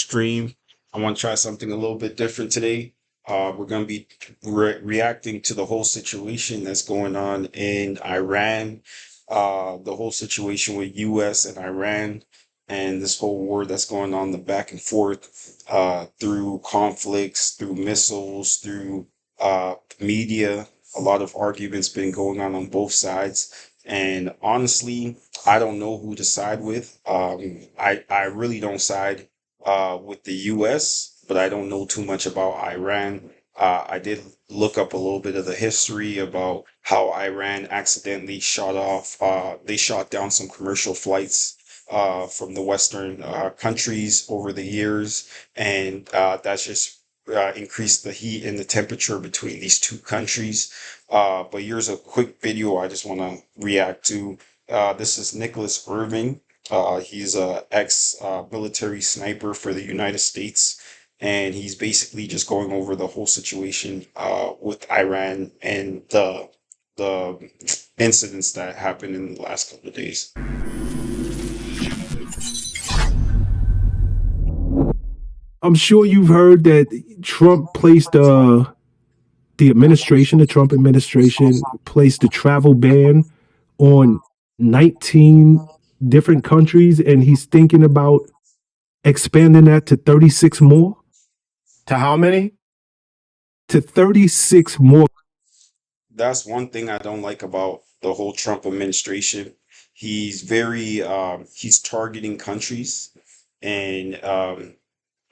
stream. I want to try something a little bit different today. We're going to be reacting to the whole situation that's going on in Iran, the whole situation with U.S. and Iran, and this whole war that's going on, the back and forth through conflicts, through missiles, through media. A lot of arguments been going on both sides. And honestly, I don't know who to side with. I really don't side with the U.S., but I don't know too much about Iran. I did look up a little bit of the history about how Iran accidentally they shot down some commercial flights from the Western countries over the years, and that's just increased the heat and the temperature between these two countries. But here's a quick video I just want to react to. This is Nicholas Irving. He's a ex military sniper for the United States, and he's basically just going over the whole situation with Iran and the incidents that happened in the last couple of days. I'm sure you've heard that Trump placed the Trump administration placed a travel ban on 19 different countries, and he's thinking about expanding that to 36 more. To how many? To 36 more. That's one thing I don't like about the whole Trump administration. He's targeting countries, and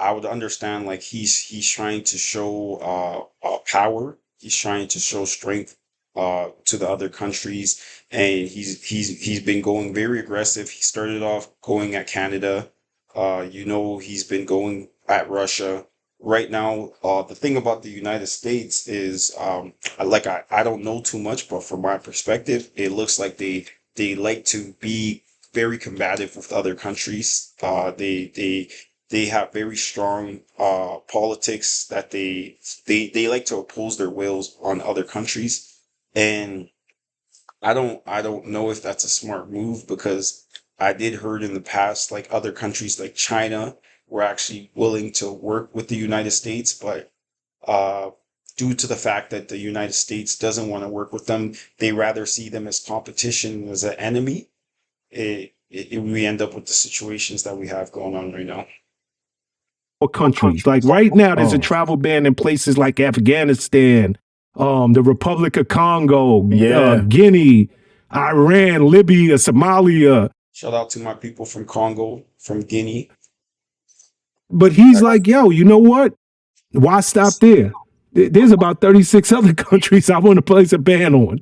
I would understand like he's trying to show power. He's trying to show strength to the other countries, and he's been going very aggressive. He started off going at Canada. He's been going at Russia. Right now, the thing about the United States is, I don't know too much, but from my perspective, it looks like they like to be very combative with other countries. They have very strong politics that they like to oppose their wills on other countries, and I don't know if that's a smart move, because I did heard in the past like other countries like China were actually willing to work with the United States, but uh, due to the fact that the United States doesn't want to work with them, they rather see them as competition, as an enemy. We end up with the situations that we have going on right now. Or countries. Like right now, there's a Oh, travel ban in places like Afghanistan, the Republic of Congo, yeah. Guinea, Iran, Libya, Somalia. Shout out to my people from Congo, from Guinea. But he's like, yo, you know what? Why stop there? There's about 36 other countries I want to place a ban on.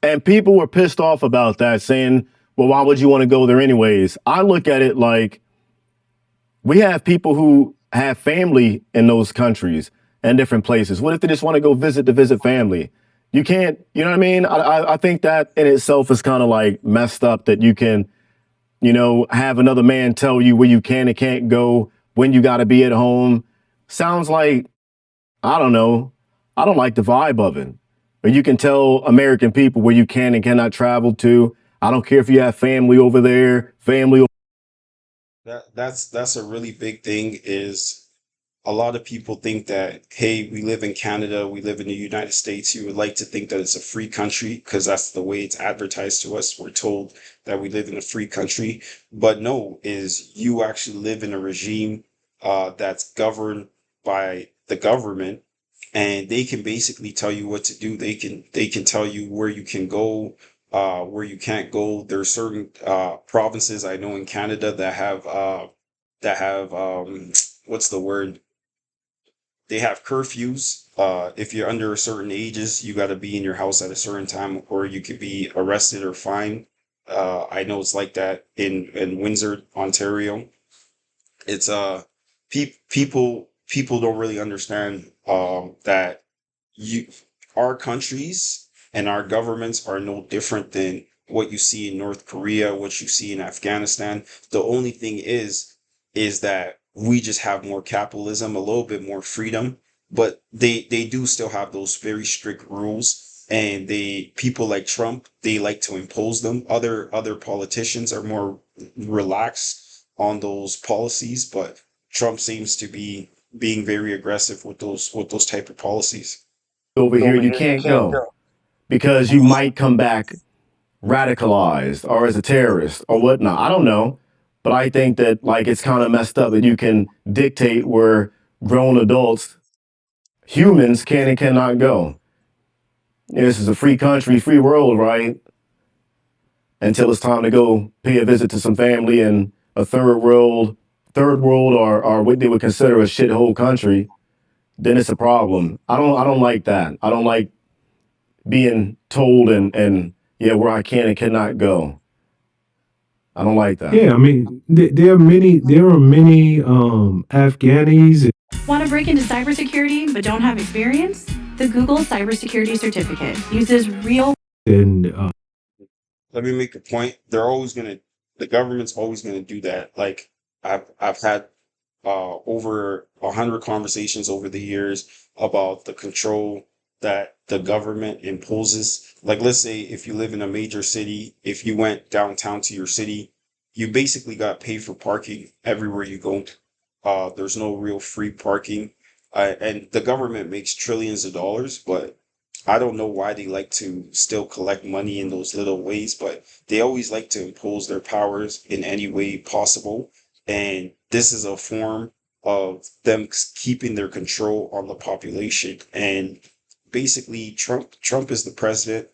And people were pissed off about that, saying, well, why would you want to go there anyways? I look at it like we have people who have family in those countries and different places. What if they just want to go visit family? You can't, you know what I mean? I think that in itself is kind of like messed up, that you can, have another man tell you where you can and can't go, when you got to be at home. Sounds like, I don't know. I don't like the vibe of it. But you can tell American people where you can and cannot travel to. I don't care if you have family over there, family. That's a really big thing. Is a lot of people think that, hey, we live in Canada, we live in the United States. You would like to think that it's a free country because that's the way it's advertised to us. We're told that we live in a free country, but no, is you actually live in a regime that's governed by the government, and they can basically tell you what to do. They can tell you where you can go, where you can't go. There are certain provinces I know in Canada that have what's the word? They have curfews. If you're under a certain ages, you got to be in your house at a certain time, or you could be arrested or fined. I know it's like that in Windsor, Ontario. It's people don't really understand that you our countries and our governments are no different than what you see in North Korea, what you see in Afghanistan. The only thing is that we just have more capitalism, a little bit more freedom, but they do still have those very strict rules, and they people like Trump, they like to impose them. Other politicians are more relaxed on those policies, but Trump seems to be being very aggressive with those type of policies. Over here, you can't go because you might come back radicalized or as a terrorist or whatnot. I don't know. But I think that like it's kind of messed up that you can dictate where grown adults, humans can and cannot go. This is a free country, free world, right? Until it's time to go pay a visit to some family in a third world or what they would consider a shithole country, then it's a problem. I don't like that. I don't like being told and yeah, where I can and cannot go. I don't like that. Yeah, I mean, there are many Afghanis Want to break into cybersecurity but don't have experience? The Google Cybersecurity Certificate uses real and Let me make a point. The government's always gonna do that. Like I've had over 100 conversations over the years about the control that the government imposes. Like, let's say if you live in a major city, if you went downtown to your city, you basically got paid for parking everywhere you go. There's no real free parking. And the government makes trillions of dollars, but I don't know why they like to still collect money in those little ways, but they always like to impose their powers in any way possible. And this is a form of them keeping their control on the population. And basically, Trump is the president,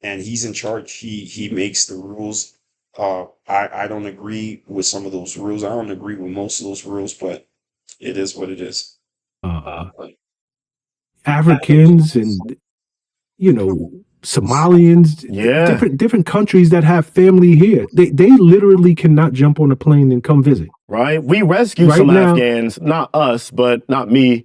and he's in charge. He makes the rules. I don't agree with some of those rules. I don't agree with most of those rules, but it is what it is. Africans and Somalians, Yeah. different countries that have family here. They literally cannot jump on a plane and come visit. Right? We rescued Right some now- Afghans, not us, but not me,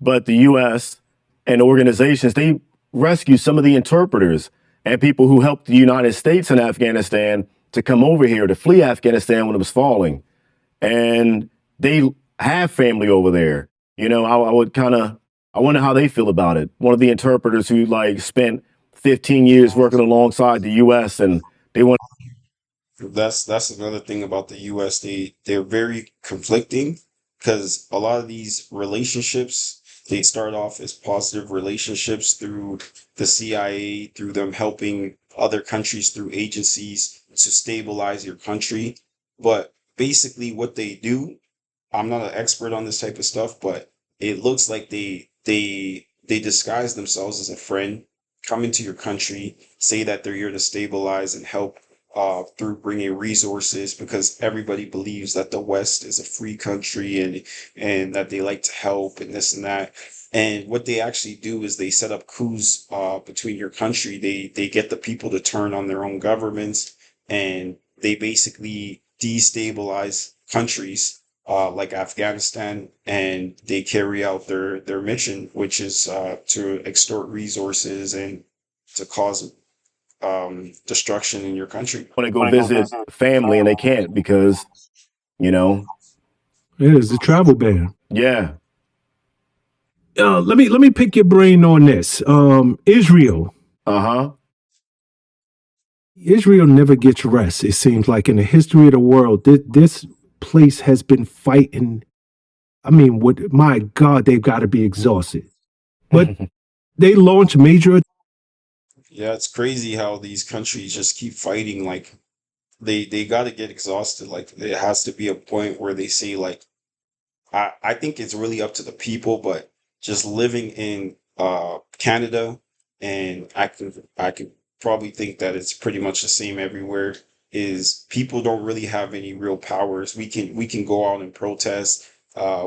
but the US and organizations. They rescued some of the interpreters and people who helped the United States and Afghanistan to come over here to flee Afghanistan when it was falling. And they have family over there. I wonder how they feel about it. One of the interpreters who like spent 15 years working alongside the US and they want That's another thing about the US. They're very conflicting because a lot of these relationships, they start off as positive relationships through the CIA, through them helping other countries through agencies to stabilize your country. But basically what they do, I'm not an expert on this type of stuff, but it looks like they disguise themselves as a friend, come into your country, say that they're here to stabilize and help through bringing resources because everybody believes that the West is a free country and that they like to help and this and that. And what they actually do is they set up coups between your country. They get the people to turn on their own governments, and they basically destabilize countries like Afghanistan, and they carry out their mission, which is to extort resources and to cause destruction in your country. to go visit family and they can't because, It is a travel ban. yeah. Let me pick your brain on this. Israel. Uh-huh. Israel never gets rest. It seems like in the history of the world, this place has been fighting. I mean, my God, they've got to be exhausted. But they launch major. Yeah, it's crazy how these countries just keep fighting. Like they got to get exhausted. Like it has to be a point where they say like, I think it's really up to the people, but just living in Canada, and I could probably think that it's pretty much the same everywhere, is people don't really have any real powers. We can go out and protest,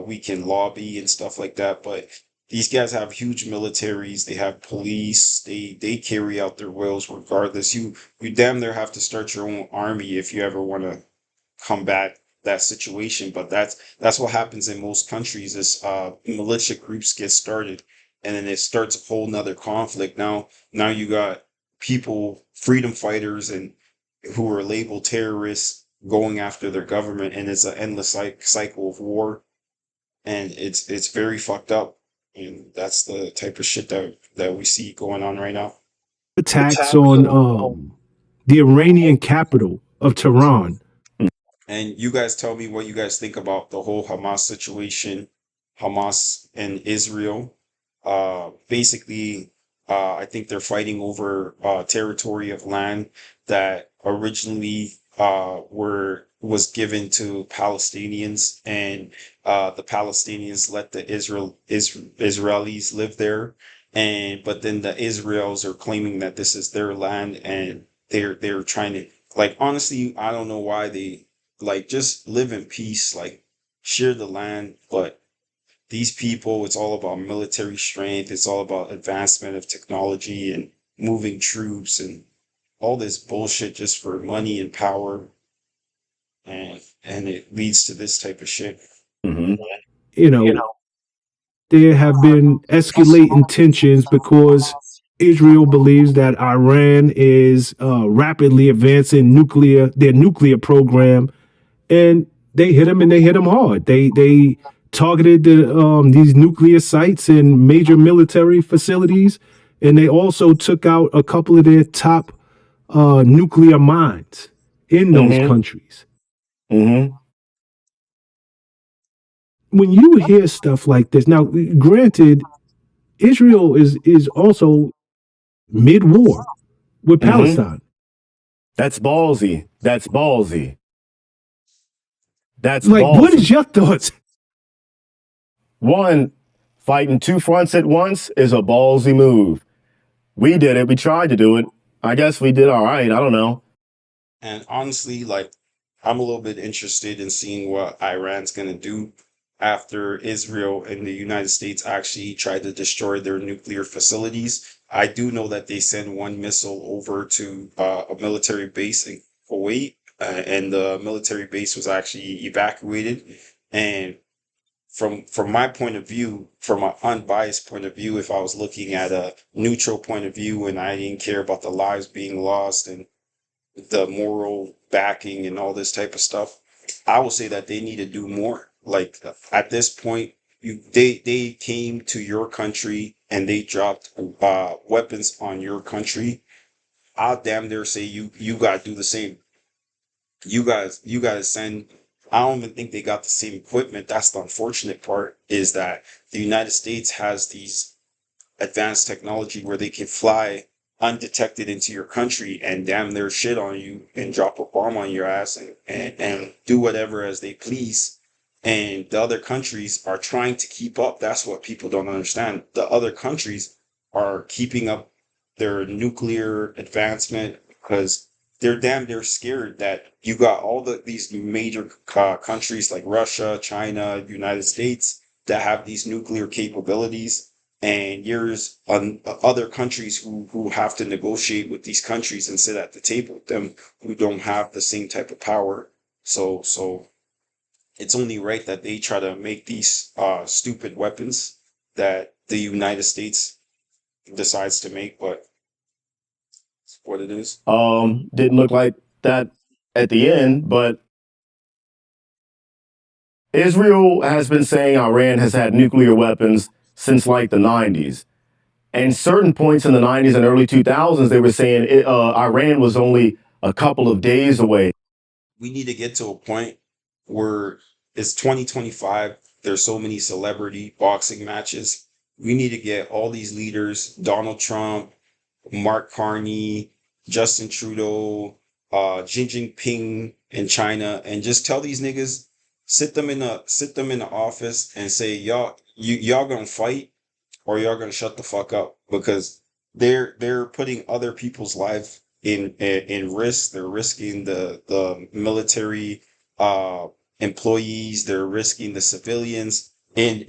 we can lobby and stuff like that, but these guys have huge militaries, they have police, they carry out their wills regardless. You damn near have to start your own army if you ever want to combat that situation. But that's what happens in most countries is militia groups get started, and then it starts a whole nother conflict. Now you got people, freedom fighters, and who are labeled terrorists going after their government, and it's an endless cycle of war, and it's very fucked up, and that's the type of shit that we see going on right now. Attacks on the Iranian capital of Tehran. And you guys tell me what you guys think about the whole Hamas situation, Hamas and Israel. Basically, I think they're fighting over territory of land that originally was given to Palestinians, and the Palestinians let the Israelis live there, and but then the Israels are claiming that this is their land, and they're trying to, like, honestly, I don't know why they, like, just live in peace, like, share the land. But these people, it's all about military strength, it's all about advancement of technology and moving troops and all this bullshit just for money and power, and it leads to this type of shit. Hmm. You know, there have been escalating tensions because Israel believes that Iran is rapidly advancing their nuclear program, and they hit them, and they hit them hard. They targeted these nuclear sites and major military facilities, and they also took out a couple of their top nuclear mines in those Hmm. countries. Hmm. When you hear stuff like this, now granted, Israel is also mid-war with Hmm. Palestine. That's ballsy. That's ballsy. That's Like, what is ballsy. your thoughts? One, fighting two fronts at once is a ballsy move. We did it. We tried to do it. I guess we did all right. I don't know. And honestly, like, I'm a little bit interested in seeing what Iran's going to do after Israel and the United States actually tried to destroy their nuclear facilities. I do know that they sent one missile over to a military base in Kuwait, and the military base was actually evacuated. And from my point of view, from an unbiased point of view, if I was looking at a neutral point of view and I didn't care about the lives being lost and the moral backing and all this type of stuff, I will say that they need to do more. Like, at this point, they came to your country and they dropped weapons on your country. I'll damn dare say you gotta do the same. You guys send. I don't even think they got the same equipment. That's the unfortunate part, is that the United States has these advanced technology where they can fly undetected into your country and damn their shit on you and drop a bomb on your ass, and do whatever as they please. And the other countries are trying to keep up. That's what people don't understand. The other countries are keeping up their nuclear advancement because they're scared that you got all these major countries like Russia, China, United States that have these nuclear capabilities, and there's other countries who have to negotiate with these countries and sit at the table with them who don't have the same type of power. So it's only right that they try to make these stupid weapons that the United States decides to make, but it's what it is. Didn't look like that at the end, but Israel has been saying Iran has had nuclear weapons since like the 90s. And certain points in the 90s and early 2000s, they were saying Iran was only a couple of days away. We need to get to a point where it's 2025. There's so many celebrity boxing matches. We need to get all these leaders, Donald Trump, Mark Carney, Justin Trudeau, Xi Jinping in China, and just tell these niggas, sit them in the office and say, y'all gonna fight or y'all gonna shut the fuck up, because they're putting other people's life in risk. They're risking the military employees. They're risking the civilians in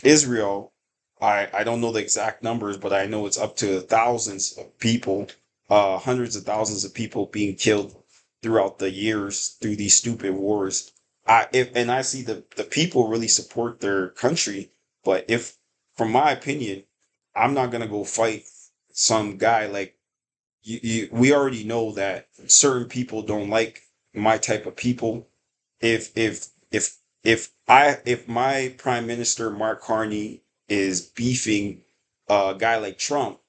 Israel. I don't know the exact numbers, but I know it's up to thousands of people, hundreds of thousands of people being killed throughout the years through these stupid wars. I see the people really support their country, but if, from my opinion, I'm not gonna go fight some guy like we already know that certain people don't like my type of people. If my prime minister Mark Carney is beefing a guy like Trump,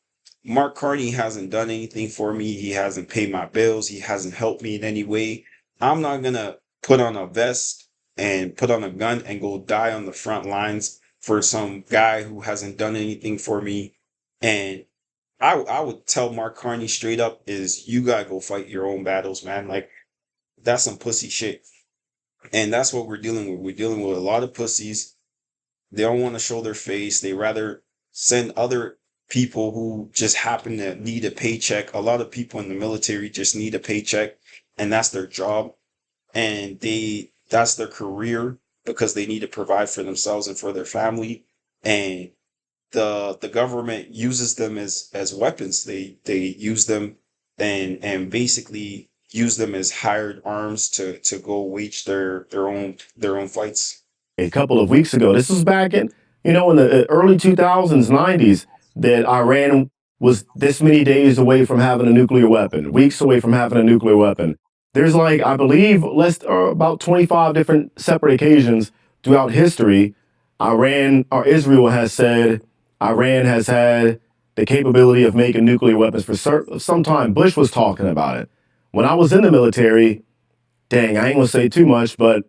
Mark Carney hasn't done anything for me. He hasn't paid my bills. He hasn't helped me in any way. I'm not gonna put on a vest and put on a gun and go die on the front lines for some guy who hasn't done anything for me. And I would tell Mark Carney straight up is you gotta go fight your own battles, man. Like that's some pussy shit. And that's what we're dealing with. We're dealing with a lot of pussies. They don't want to show their face. They rather send other people who just happen to need a paycheck. A lot of people in the military just need a paycheck, and that's their job. And that's their career because they need to provide for themselves and for their family. And the government uses them as weapons. They use them and basically use them as hired arms to go wage their own fights. A couple of weeks ago, this was back in, in the early 2000s, 90s, that Iran was this many days away from having a nuclear weapon, weeks away from having a nuclear weapon. There's like, I believe, about 25 different separate occasions throughout history, Iran or Israel has said Iran has had the capability of making nuclear weapons for some time. Bush was talking about it. When I was in the military, dang, I ain't gonna say too much, but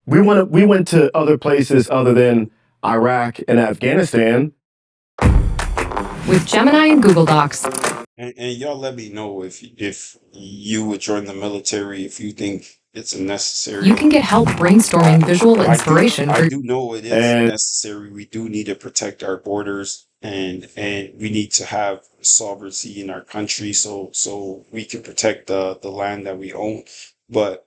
we went to other places other than Iraq and Afghanistan. With Gemini and Google Docs. And y'all let me know if you would join the military if you think it's a necessary. You can get help brainstorming visual inspiration I for do know it is And- necessary. We do need to protect our borders and we need to have sovereignty in our country so we can protect the land that we own. But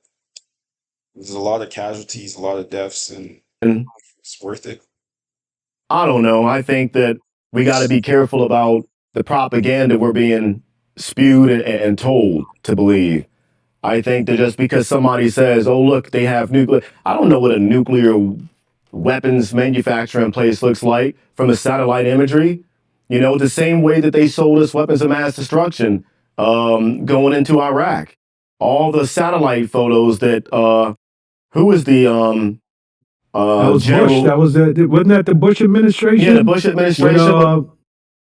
there's a lot of casualties, a lot of deaths, and it's worth it. I don't know. I think that we got to be careful about the propaganda we're being spewed and told to believe. I think that just because somebody says, oh, look, they have nuclear, I don't know what a nuclear weapons manufacturing place looks like from the satellite imagery. The same way that they sold us weapons of mass destruction going into Iraq. All the satellite photos that, who was the, That was general, Bush. That was wasn't that the Bush administration? yeah, the Bush When, administration,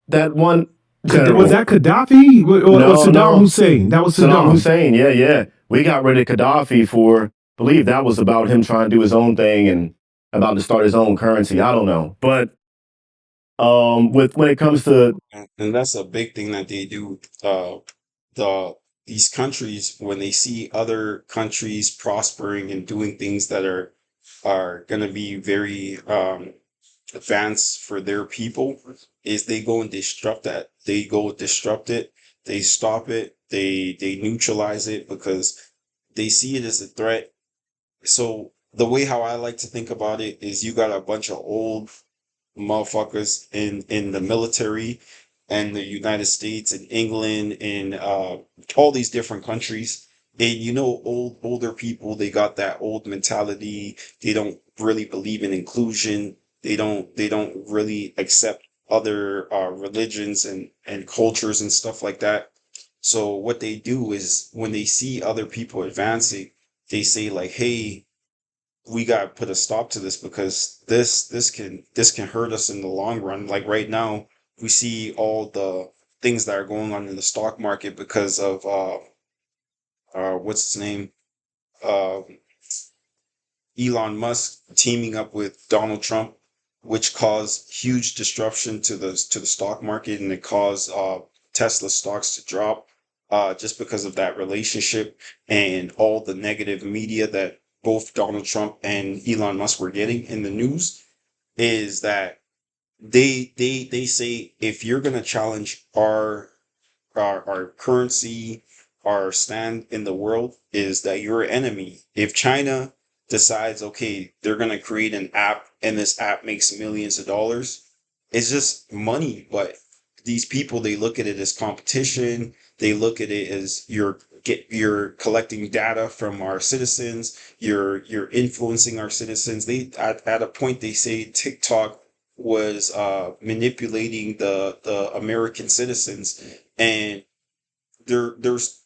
that one general. was that Gaddafi or No, Saddam no. Hussein? That was Saddam Saddam. Hussein, yeah. We got rid of Gaddafi for, I believe that was about him trying to do his own thing and about to start his own currency. I don't know. But when it comes to, And that's a big thing that they do. These countries, when they see other countries prospering and doing things that are going to be very advanced for their people, is they go and disrupt that. They go disrupt it. They stop it. They neutralize it because they see it as a threat. So the way how I like to think about it is you got a bunch of old motherfuckers in the military and the United States and England and all these different countries. And older people, they got that old mentality. They don't really believe in inclusion. They don't really accept other religions and cultures and stuff like that. So what they do is when they see other people advancing, they say like, "Hey, we got to put a stop to this because this can hurt us in the long run." Like right now, we see all the things that are going on in the stock market because of what's his name, uh, Elon Musk teaming up with Donald Trump, which caused huge disruption to the stock market, and it caused Tesla stocks to drop just because of that relationship and all the negative media that both Donald Trump and Elon Musk were getting in the news. Is that they say if you're gonna challenge our currency, our stand in the world, is that you're an enemy. If China decides, okay, they're gonna create an app and this app makes millions of dollars, it's just money. But these people, they look at it as competition. They look at it as you're collecting data from our citizens. You're influencing our citizens. They at a point they say TikTok was manipulating the American citizens, and there's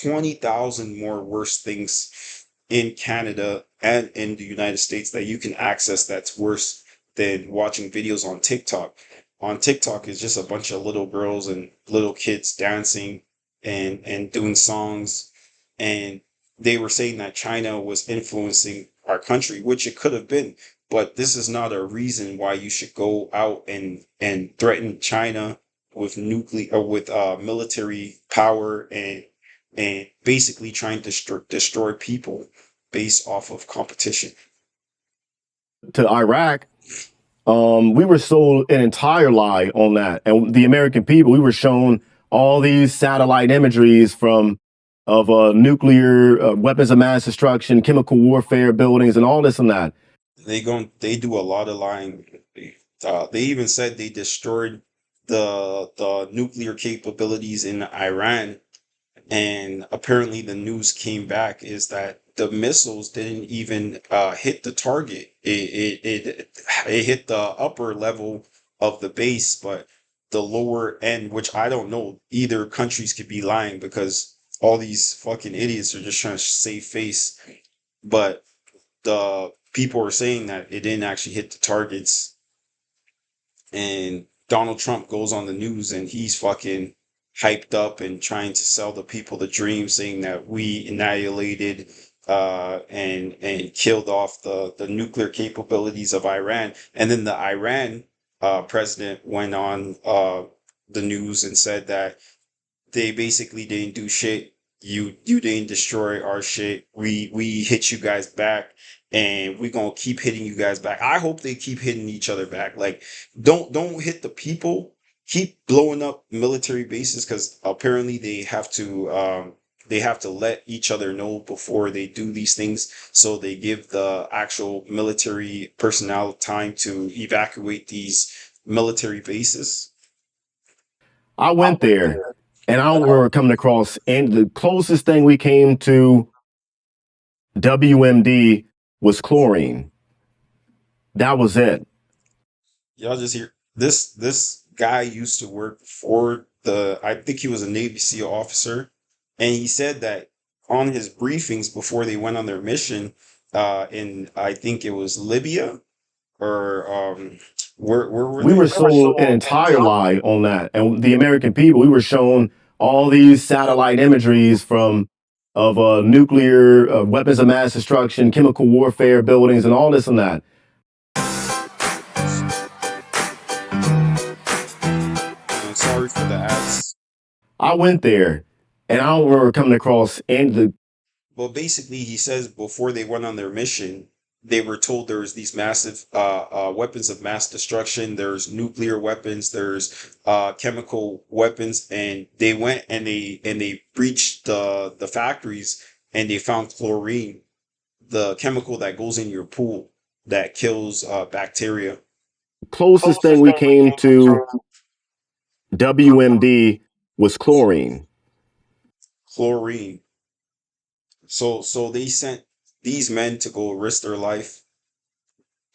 20,000 more worse things in Canada and in the United States that you can access that's worse than watching videos on TikTok. On TikTok is just a bunch of little girls and little kids dancing and doing songs, and they were saying that China was influencing our country, which it could have been, but this is not a reason why you should go out and threaten China with nuclear or with military power and basically trying to destroy people based off of competition. To Iraq, we were sold an entire lie on that. And the American people, we were shown all these satellite imageries of nuclear weapons of mass destruction, chemical warfare buildings, and all this and that. They do a lot of lying. They even said they destroyed the nuclear capabilities in Iran, and apparently the news came back is that the missiles didn't even hit the target. It hit the upper level of the base, but the lower end, which I don't know, either countries could be lying because all these fucking idiots are just trying to save face. But the people are saying that it didn't actually hit the targets, and Donald Trump goes on the news and he's fucking hyped up and trying to sell the people the dream, saying that we annihilated and killed off the nuclear capabilities of Iran. And then the Iran president went on the news and said that they basically didn't do shit. You didn't destroy our shit. We hit you guys back, and we're gonna keep hitting you guys back. I hope they keep hitting each other back. Like, don't hit the people. Keep blowing up military bases, because apparently they have to let each other know before they do these things. So they give the actual military personnel time to evacuate these military bases. I went there and I don't remember coming across, and the closest thing we came to WMD was chlorine. That was it. Y'all just hear this guy used to work for I think he was a Navy SEAL officer, and he said that on his briefings before they went on their mission, in I think it was Libya or where were We they? were sold an entire lie on that. And the American people, we were shown all these satellite imageries of nuclear weapons of mass destruction, chemical warfare buildings, and all this and that. And sorry for the ads. I went there and I don't remember coming across Well, basically, he says before they went on their mission, they were told there's these massive weapons of mass destruction. There's nuclear weapons. There's chemical weapons, and they went and they breached the factories, and they found chlorine, the chemical that goes in your pool that kills bacteria. closest thing we came to WMD was chlorine. Chlorine. So they sent these men to go risk their life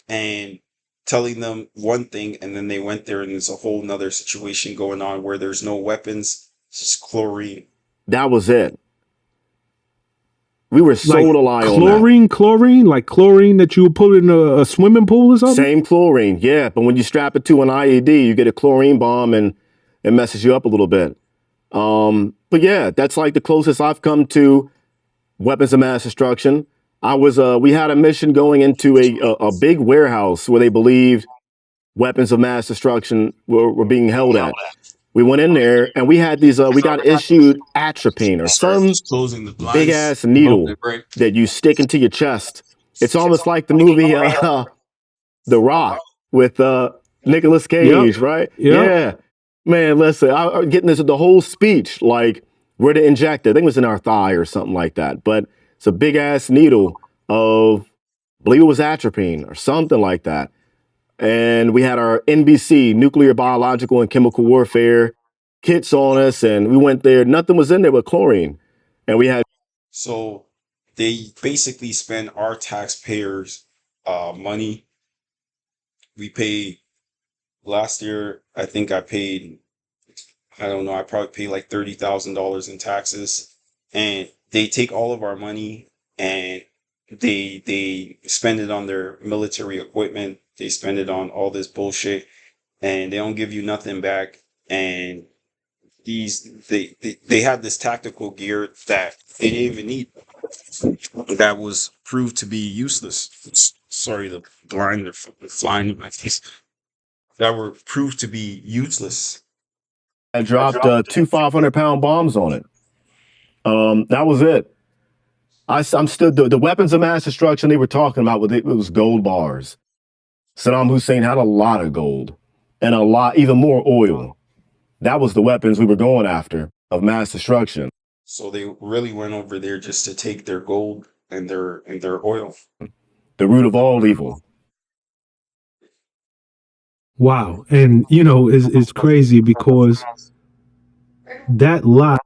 and telling them one thing, and then they went there and there's a whole nother situation going on where there's no weapons, it's just chlorine. That was it. We were sold a lie on that. Chlorine, like chlorine that you would put in a swimming pool or something? Same chlorine, yeah. But when you strap it to an IED, you get a chlorine bomb and it messes you up a little bit. But yeah, that's like the closest I've come to weapons of mass destruction. We had a mission going into a big warehouse where they believed weapons of mass destruction were being held at. We went in there and we had these, we got issued atropine or some big ass needle that you stick into your chest. It's almost like the movie The Rock with Nicolas Cage, right? Yeah. Man, listen, I'm getting this the whole speech, like where to inject it. I think it was in our thigh or something like that. But it's a big ass needle of, I believe it was atropine or something like that. And we had our NBC, nuclear, biological, and chemical warfare kits on us. And we went there. Nothing was in there but chlorine. And we had. So they basically spend our taxpayers' money. We paid last year. I think I paid, I don't know, I probably paid like $30,000 in taxes. And they take all of our money and they spend it on their military equipment. They spend it on all this bullshit, and they don't give you nothing back. And they have this tactical gear that they didn't even need. that was proved to be useless. Sorry, the blind are flying in my face. That were proved to be useless. I dropped two 500-pound bombs on it. That was it. I'm still the weapons of mass destruction they were talking about. It was gold bars. Saddam Hussein had a lot of gold and even more oil. That was the weapons we were going after of mass destruction. So they really went over there just to take their gold and their oil. The root of all evil. Wow. And, you know, it's crazy because that lie